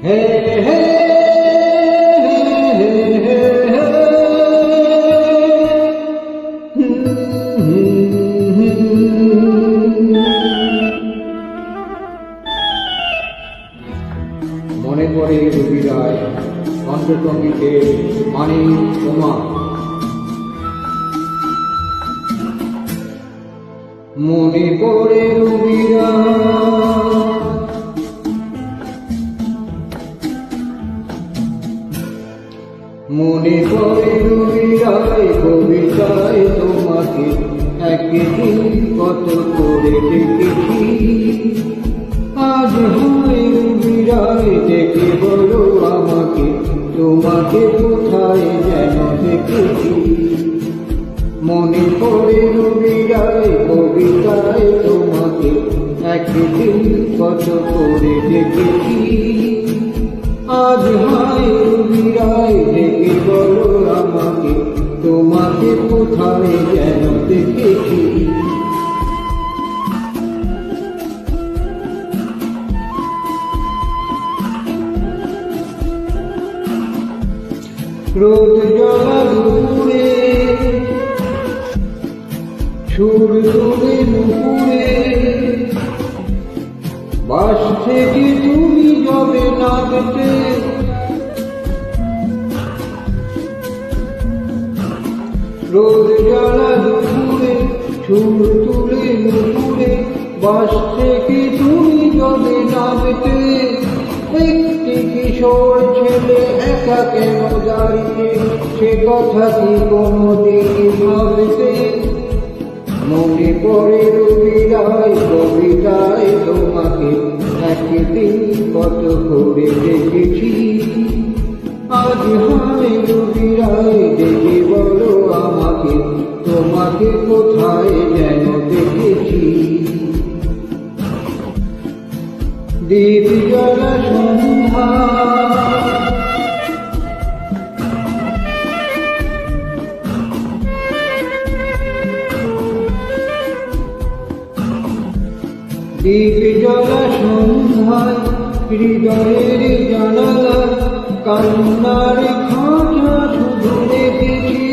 হে হে মনে পড়ে রবি রায় কণ্ঠসঙ্গীতে মানিক তোমা। মনে পড়ে রবি রায়, মনে পড়ে রবি রায় কবিতায় তোমাকে একদিন কত করে দেখেছি। আজ হয় রবি রায় দেখে বলো আমাকে তোমাকে কোথায় যেন দেখেছি। মনে পড়ে রবি রায় কবিতায় তোমাকে একদিন কত করে দেখেছি। আজ হয় রবি রায় দেখে বলো আমাকে তোমাকে কোথায় যেন দেখেছি। রোদ জ্বলা দুপুরে সুর তুলে নুপুরে, বাস থেকে তুমি যাবে নামতে। রোদ জ্বালা দুপুরে সুর তুলে নুপুরে, বাস থেকে তুমি যাবে নামতে। একটি কিশোর ছেলে একা কেন দাঁড়িয়ে, সে কথা কি কোনোদিন ভাবতে। মনে পড়ে রবি রায় কবিতায় তোমাকে একদিন কত করে দেখেছি। আজ হয় রবি রায় দেখে বলো আমাকে তোমাকে কোথায় যেন দেখেছি। দীপ জ্বালা সন্ধ্যা, দীপ জ্বালা সন্ধ্যায় হৃদয়ের জানালা, কান্নার খাঁচা শুধু দেখেছি।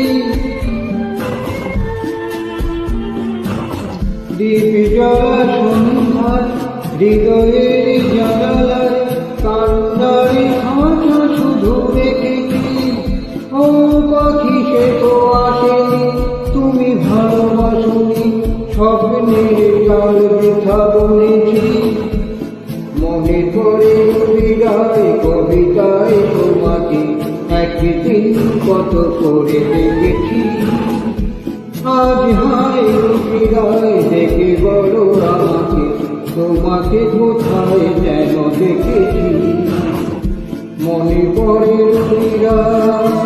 দীপ জ্বালা সন্ধ্যায় হৃদয়ের জানালায়, কান্নার খাঁচা শুধু দেখেছি। ও পাখি সে তো আসেনি, তুমি ভালোবাসনি, স্বপ্নের জাল বৃথা বলেছি। মনে পড়ে রবি রায় কবিতায় তোমাকে একদিন কত করে দেখেছি। আজ হয় রবি রায় দেখে বলো আমাকে তোমাকে কোথায় যেন দেখেছি। মনে পড়ে রবি রায়।